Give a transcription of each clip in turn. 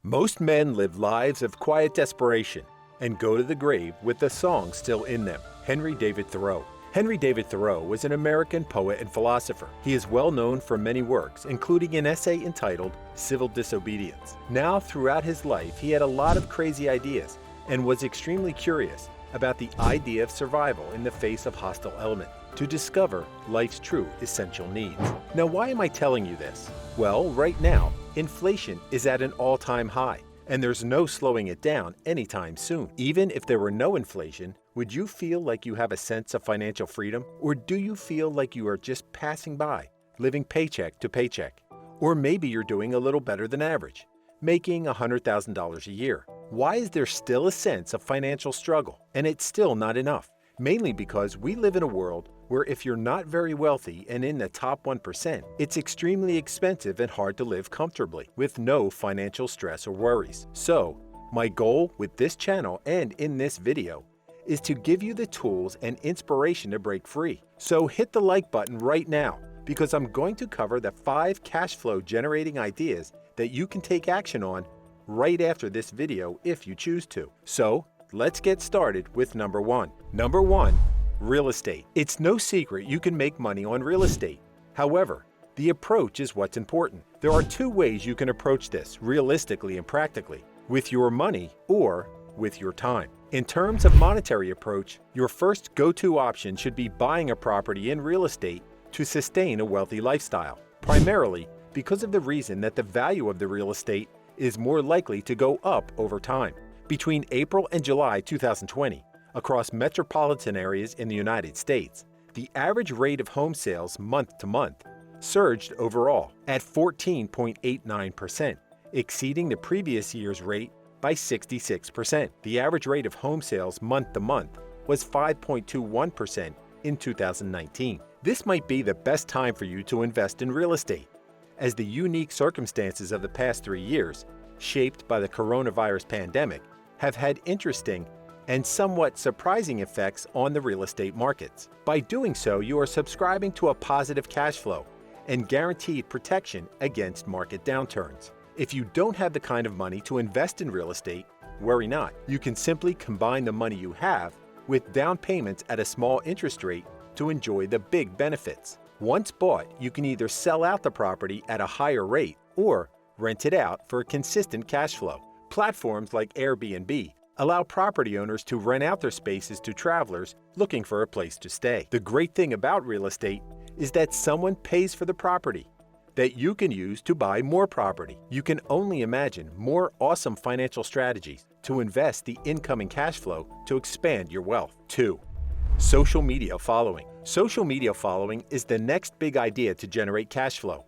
Most men live lives of quiet desperation and go to the grave with the song still in them. Henry David Thoreau. Henry David Thoreau was an American poet and philosopher. He is well known for many works, including an essay entitled Civil Disobedience. Now, throughout his life, he had a lot of crazy ideas and was extremely curious about the idea of survival in the face of hostile elements, to discover life's true essential needs. Now, why am I telling you this? Well, right now, inflation is at an all-time high, and there's no slowing it down anytime soon. Even if there were no inflation, would you feel like you have a sense of financial freedom? Or do you feel like you are just passing by, living paycheck to paycheck? Or maybe you're doing a little better than average, making $100,000 a year. Why is there still a sense of financial struggle? And it's still not enough. Mainly because we live in a world where if you're not very wealthy and in the top 1%, it's extremely expensive and hard to live comfortably with no financial stress or worries. So, my goal with this channel and in this video is to give you the tools and inspiration to break free. So hit the like button right now, because I'm going to cover the 5 cash flow generating ideas that you can take action on right after this video if you choose to. So, let's get started with number 1. Number 1, real estate. It's no secret you can make money on real estate. However, the approach is what's important. There are 2 ways you can approach this realistically and practically: with your money or with your time. In terms of monetary approach, your first go-to option should be buying a property in real estate to sustain a wealthy lifestyle, primarily because of the reason that the value of the real estate is more likely to go up over time. Between April and July 2020, across metropolitan areas in the United States, the average rate of home sales month to month surged overall at 14.89%, exceeding the previous year's rate by 66%. The average rate of home sales month to month was 5.21% in 2019. This might be the best time for you to invest in real estate, as the unique circumstances of the past 3 years, shaped by the coronavirus pandemic, have had interesting and somewhat surprising effects on the real estate markets. By doing so, you are subscribing to a positive cash flow and guaranteed protection against market downturns. If you don't have the kind of money to invest in real estate, worry not. You can simply combine the money you have with down payments at a small interest rate to enjoy the big benefits. Once bought, you can either sell out the property at a higher rate or rent it out for a consistent cash flow. Platforms like Airbnb allow property owners to rent out their spaces to travelers looking for a place to stay. The great thing about real estate is that someone pays for the property that you can use to buy more property. You can only imagine more awesome financial strategies to invest the incoming cash flow to expand your wealth. 2. Social media following. Social media following is the next big idea to generate cash flow,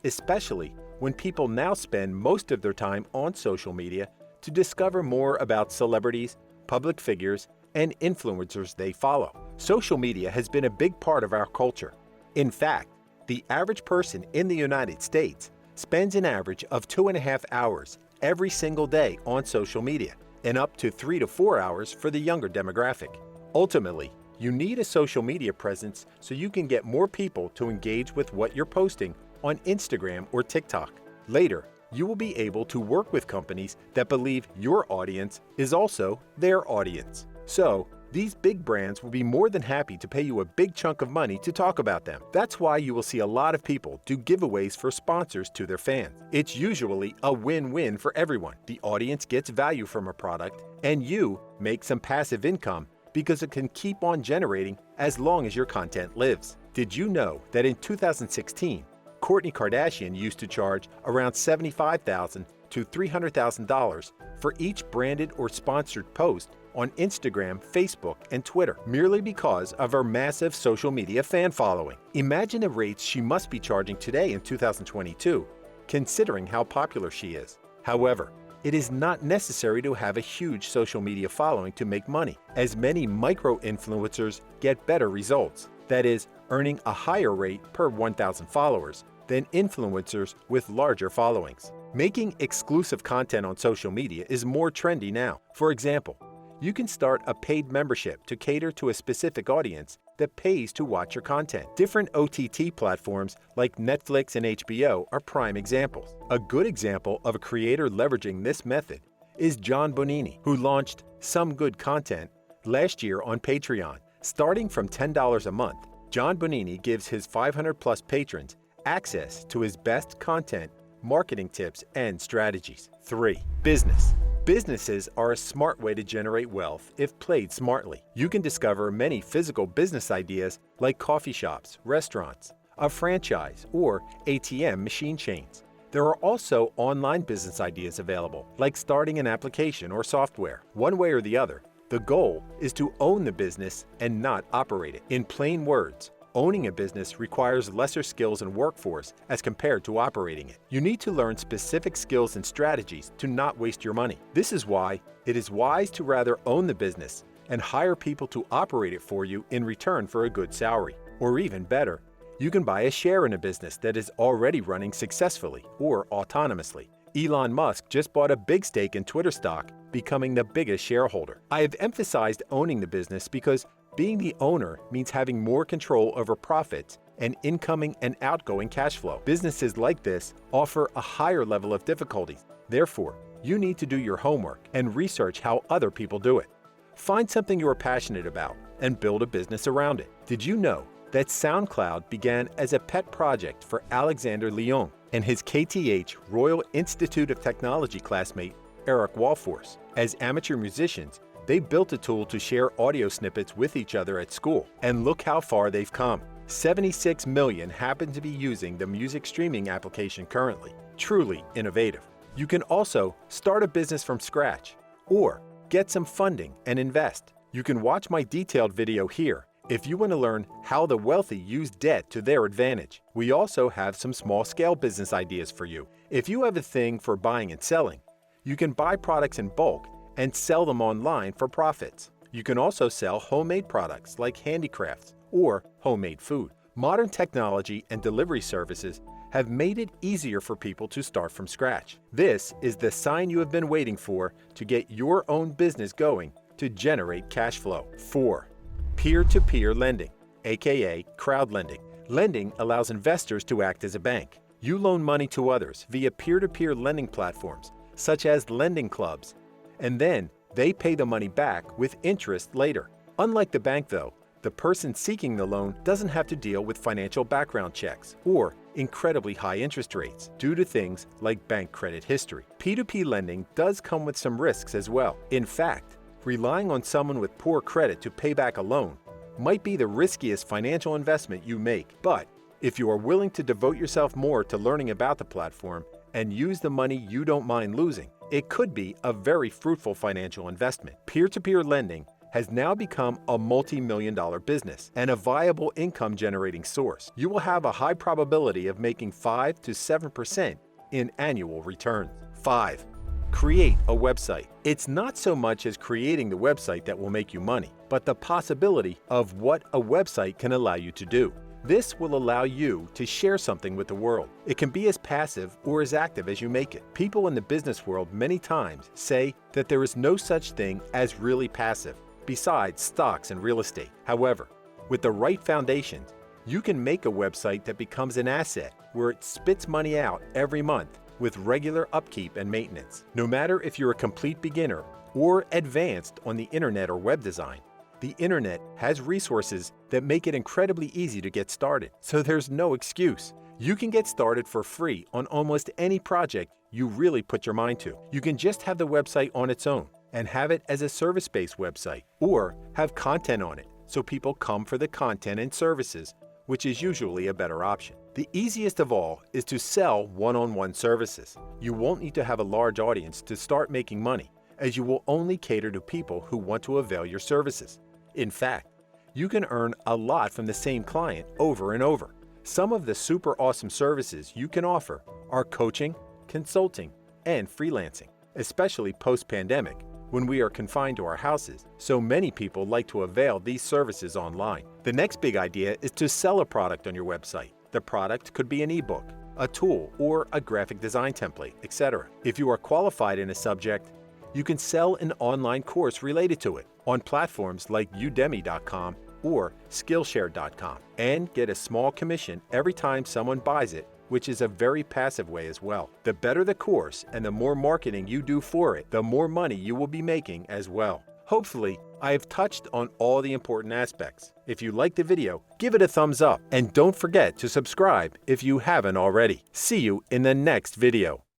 especially when people now spend most of their time on social media to discover more about celebrities, public figures, and influencers they follow. Social media has been a big part of our culture. In fact, the average person in the United States spends an average of 2.5 hours every single day on social media, and up to 3 to 4 hours for the younger demographic. Ultimately, you need a social media presence so you can get more people to engage with what you're posting on Instagram or TikTok. Later, you will be able to work with companies that believe your audience is also their audience. So, these big brands will be more than happy to pay you a big chunk of money to talk about them. That's why you will see a lot of people do giveaways for sponsors to their fans. It's usually a win-win for everyone. The audience gets value from a product, and you make some passive income because it can keep on generating as long as your content lives. Did you know that in 2016, Kourtney Kardashian used to charge around $75,000 to $300,000 for each branded or sponsored post on Instagram, Facebook, and Twitter, merely because of her massive social media fan following? Imagine the rates she must be charging today in 2022, considering how popular she is. However, it is not necessary to have a huge social media following to make money, as many micro-influencers get better results, that is, earning a higher rate per 1,000 followers than influencers with larger followings. Making exclusive content on social media is more trendy now. For example, You can start a paid membership to cater to a specific audience that pays to watch your content. Different OTT platforms like Netflix and HBO are prime examples. A good example of a creator leveraging this method is John Bonini, who launched Some Good Content last year on Patreon. Starting from $10 a month, John Bonini gives his 500-plus patrons access to his best content, marketing tips, and strategies. 3. Business. Businesses are a smart way to generate wealth if played smartly. You can discover many physical business ideas like coffee shops, restaurants, a franchise, or ATM machine chains. There are also online business ideas available, like starting an application or software. One way or the other, the goal is to own the business and not operate it. In plain words, owning a business requires lesser skills and workforce as compared to operating it. You need to learn specific skills and strategies to not waste your money. This is why it is wise to rather own the business and hire people to operate it for you in return for a good salary. Or even better, you can buy a share in a business that is already running successfully or autonomously. Elon Musk just bought a big stake in Twitter stock, becoming the biggest shareholder. I have emphasized owning the business because being the owner means having more control over profits and incoming and outgoing cash flow. Businesses like this offer a higher level of difficulty. Therefore, you need to do your homework and research how other people do it. Find something you are passionate about and build a business around it. Did you know that SoundCloud began as a pet project for Alexander Lyon and his KTH Royal Institute of Technology classmate, Eric Walforce? As amateur musicians, they built a tool to share audio snippets with each other at school. And look how far they've come. 76 million happen to be using the music streaming application currently. Truly innovative. You can also start a business from scratch or get some funding and invest. You can watch my detailed video here if you want to learn how the wealthy use debt to their advantage. We also have some small-scale business ideas for you. If you have a thing for buying and selling, you can buy products in bulk and sell them online for profits. You can also sell homemade products like handicrafts or homemade food. Modern technology and delivery services have made it easier for people to start from scratch. This is the sign you have been waiting for to get your own business going to generate cash flow. 4. Peer-to-peer lending, aka crowd lending. Lending allows investors to act as a bank. You loan money to others via peer-to-peer lending platforms such as lending clubs, and then they pay the money back with interest later. Unlike the bank though, the person seeking the loan doesn't have to deal with financial background checks or incredibly high interest rates due to things like bank credit history. P2P lending does come with some risks as well. In fact, relying on someone with poor credit to pay back a loan might be the riskiest financial investment you make. But if you are willing to devote yourself more to learning about the platform and use the money you don't mind losing, it could be a very fruitful financial investment. Peer-to-peer lending has now become a multi-million-dollar business and a viable income-generating source. You will have a high probability of making 5 to 7% in annual returns. 5. Create a website. It's not so much as creating the website that will make you money, but the possibility of what a website can allow you to do. This will allow you to share something with the world. It can be as passive or as active as you make it. People in the business world many times say that there is no such thing as really passive, besides stocks and real estate. However, with the right foundations, you can make a website that becomes an asset where it spits money out every month with regular upkeep and maintenance. No matter if you're a complete beginner or advanced on the internet or web design, the internet has resources that make it incredibly easy to get started. So there's no excuse. You can get started for free on almost any project you really put your mind to. You can just have the website on its own and have it as a service-based website, or have content on it so people come for the content and services, which is usually a better option. The easiest of all is to sell one-on-one services. You won't need to have a large audience to start making money, as you will only cater to people who want to avail your services. In fact, you can earn a lot from the same client over and over. Some of the super awesome services you can offer are coaching, consulting, and freelancing, especially post-pandemic, when we are confined to our houses. So many people like to avail these services online. The next big idea is to sell a product on your website. The product could be an ebook, a tool, or a graphic design template, etc. If you are qualified in a subject, You can sell an online course related to it on platforms like udemy.com or skillshare.com and get a small commission every time someone buys it, which is a very passive way as well. The better the course and the more marketing you do for it, the more money you will be making as well. Hopefully, I have touched on all the important aspects. If you liked the video, give it a thumbs up and don't forget to subscribe if you haven't already. See you in the next video.